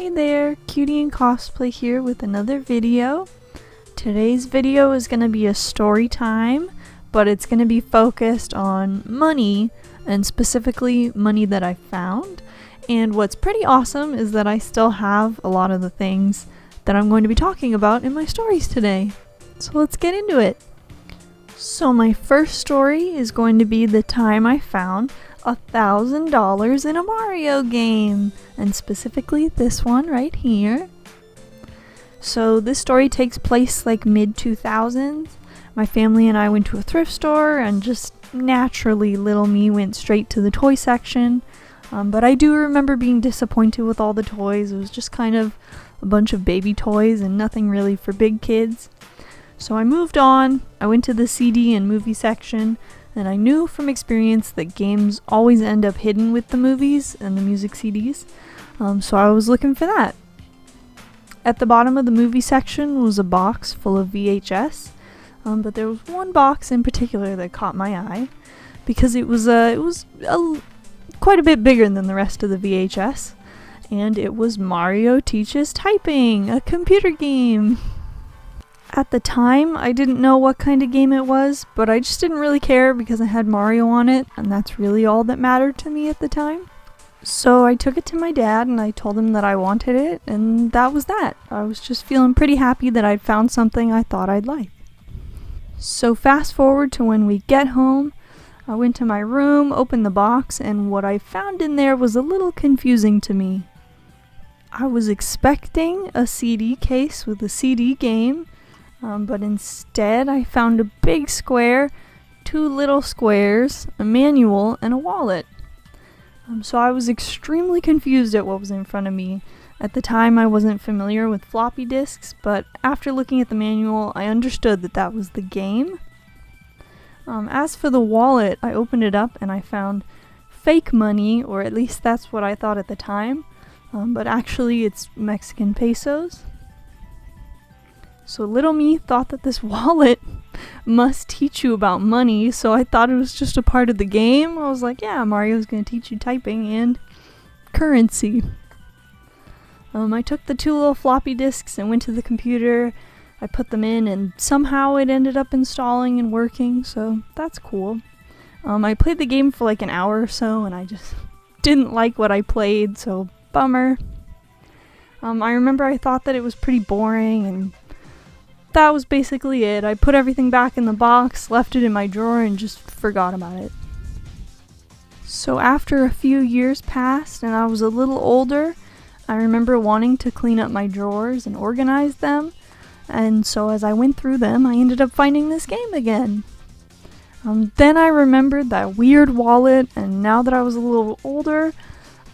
Hey there, CutieinCosplay here with another video. Today's video is going to be a story time, but it's going to be focused on money, and specifically money that I found. And what's pretty awesome is that I still have a lot of the things that I'm going to be talking about in my stories today. So let's get into it. So my first story is going to be the time I found $1,000 in a Mario game, and specifically this one right here. So this story takes place like mid-2000s. My family and I went to a thrift store, and just naturally little me went straight to the toy section. But I do remember being disappointed with all the toys. It was just kind of a bunch of baby toys and nothing really for big kids. So I moved on. I went to the CD and movie section, and I knew from experience that games always end up hidden with the movies and the music CDs. So I was looking for that. At the bottom of the movie section was a box full of VHS, but there was one box in particular that caught my eye because it was quite a bit bigger than the rest of the VHS, and it was Mario Teaches Typing, a computer game. At the time, I didn't know what kind of game it was, but I just didn't really care because I had Mario on it, and that's really all that mattered to me at the time. So I took it to my dad and I told him that I wanted it, and that was that. I was just feeling pretty happy that I'd found something I thought I'd like. So fast forward to when we get home, I went to my room, opened the box, and what I found in there was a little confusing to me. I was expecting a CD case with a CD game, but instead I found a big square, two little squares, a manual, and a wallet. So I was extremely confused at what was in front of me. At the time I wasn't familiar with floppy disks, but after looking at the manual I understood that that was the game. As for the wallet, I opened it up and I found fake money, or at least that's what I thought at the time, but actually it's Mexican pesos. So little me thought that this wallet must teach you about money, so I thought it was just a part of the game. I was like, yeah, Mario's gonna teach you typing and currency. I took the two little floppy disks and went to the computer. I put them in and somehow it ended up installing and working, so that's cool. I played the game for like an hour or so and I just didn't like what I played, so bummer. I remember I thought that it was pretty boring, and that was basically it. I put everything back in the box, left it in my drawer, and just forgot about it. So after a few years passed and I was a little older, I remember wanting to clean up my drawers and organize them, and so as I went through them, I ended up finding this game again. Then I remembered that weird wallet, and now that I was a little older,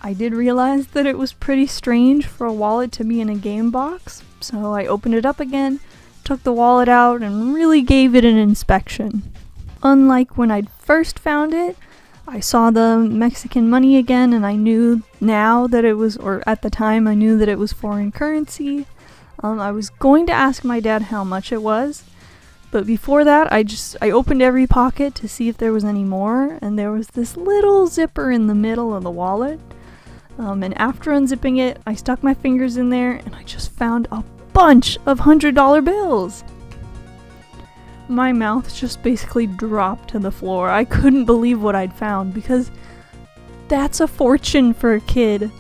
I did realize that it was pretty strange for a wallet to be in a game box, so I opened it up again, took the wallet out, and really gave it an inspection. Unlike when I'd first found it, I saw the Mexican money again, and I knew now that it was, or at the time I knew that it was foreign currency. I was going to ask my dad how much it was, but before that I opened every pocket to see if there was any more, and there was this little zipper in the middle of the wallet. And after unzipping it, I stuck my fingers in there and I just found a bunch of $100 bills. My mouth just basically dropped to the floor. I couldn't believe what I'd found because that's a fortune for a kid.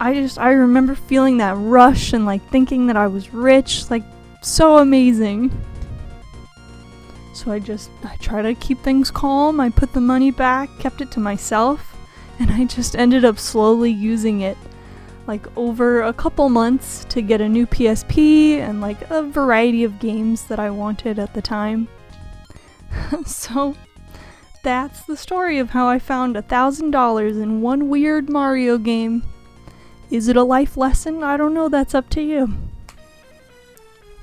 I remember feeling that rush and like thinking that I was rich, like so amazing. So I try to keep things calm. I put the money back, kept it to myself, and I just ended up slowly using it like over a couple months to get a new PSP and like a variety of games that I wanted at the time. So that's the story of how I found $1,000 in one weird Mario game. Is it a life lesson? I don't know, that's up to you.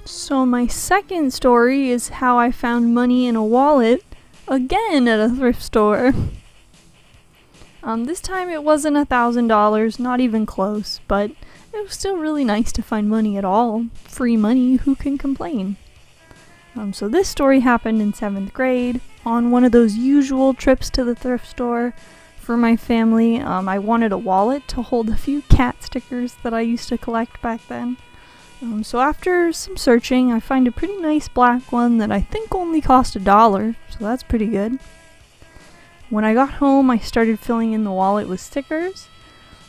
So my second story is how I found money in a wallet, again at a thrift store. This time it wasn't $1,000, not even close, but it was still really nice to find money at all. Free money, who can complain? So this story happened in 7th grade, on one of those usual trips to the thrift store. for my family. I wanted a wallet to hold a few cat stickers that I used to collect back then. So after some searching, I find a pretty nice black one that I think only cost $1, so that's pretty good. When I got home, I started filling in the wallet with stickers,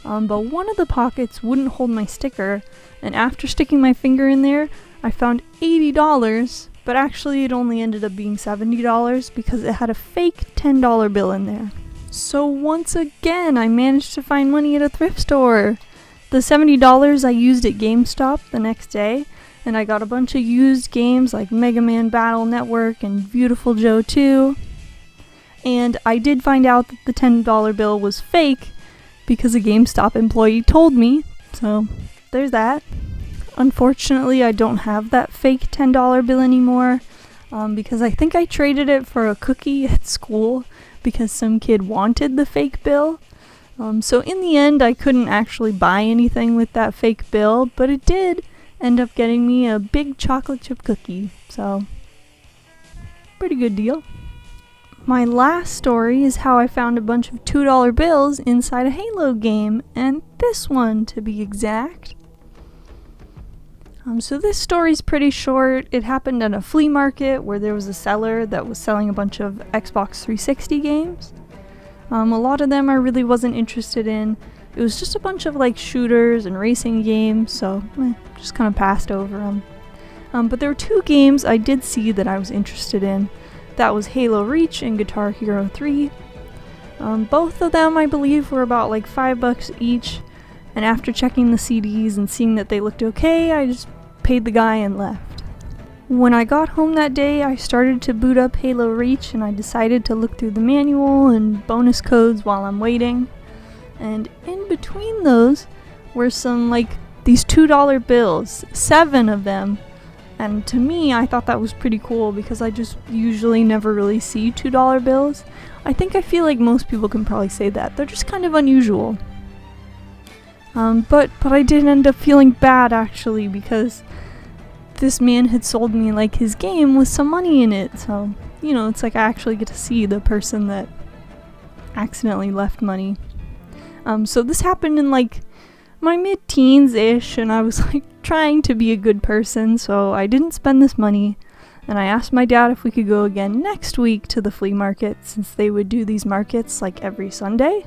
but one of the pockets wouldn't hold my sticker, and after sticking my finger in there, I found $80, but actually it only ended up being $70 because it had a fake $10 bill in there. So once again, I managed to find money at a thrift store. The $70 I used at GameStop the next day, and I got a bunch of used games like Mega Man Battle Network and Beautiful Joe 2. And I did find out that the $10 bill was fake because a GameStop employee told me, so there's that. Unfortunately, I don't have that fake $10 bill anymore because I think I traded it for a cookie at school because some kid wanted the fake bill. So in the end, I couldn't actually buy anything with that fake bill, but it did end up getting me a big chocolate chip cookie, so pretty good deal. My last story is how I found a bunch of $2 bills inside a Halo game, and this one to be exact. So this story's pretty short. It happened at a flea market where there was a seller that was selling a bunch of Xbox 360 games. A lot of them I really wasn't interested in. It was just a bunch of like shooters and racing games, so just kind of passed over them. But there were two games I did see that I was interested in. That was Halo Reach and Guitar Hero 3. Both of them I believe were about like $5 each, and after checking the CDs and seeing that they looked okay, I just paid the guy and left. When I got home that day, I started to boot up Halo Reach, and I decided to look through the manual and bonus codes while I'm waiting. And in between those were some these $2 bills, 7 of them. And to me, I thought that was pretty cool because I just usually never really see $2 bills. I feel like most people can probably say that. They're just kind of unusual. But I did end up feeling bad actually because this man had sold me his game with some money in it, so it's like I actually get to see the person that accidentally left money. So this happened in my mid-teens-ish, and I was trying to be a good person, so I didn't spend this money, and I asked my dad if we could go again next week to the flea market since they would do these markets every Sunday.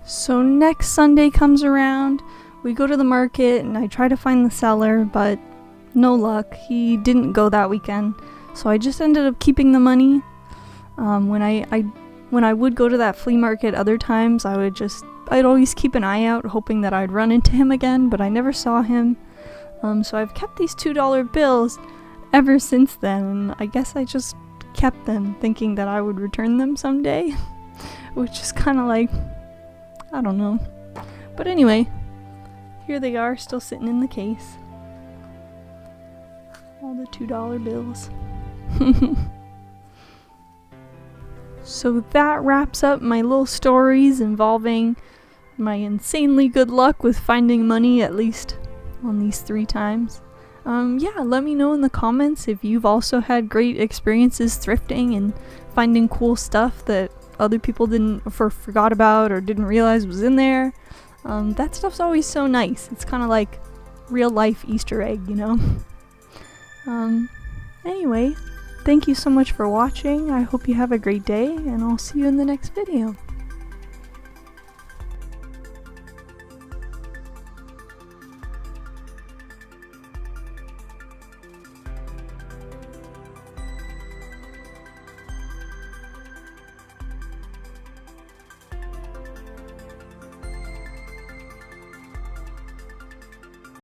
So next Sunday comes around, we go to the market, and I try to find the seller, but no luck. He didn't go that weekend, so I just ended up keeping the money. When I would go to that flea market other times, I'd always keep an eye out, hoping that I'd run into him again, but I never saw him. So I've kept these $2 bills ever since then, and I guess I just kept them, thinking that I would return them someday, which is kind of I don't know. But anyway, here they are, still sitting in the case. All the $2 bills. So that wraps up my little stories involving my insanely good luck with finding money at least on these 3 times. Yeah, let me know in the comments if you've also had great experiences thrifting and finding cool stuff that other people forgot about or didn't realize was in there. That stuff's always so nice. It's kind of like real life Easter egg, Anyway, thank you so much for watching. I hope you have a great day, and I'll see you in the next video.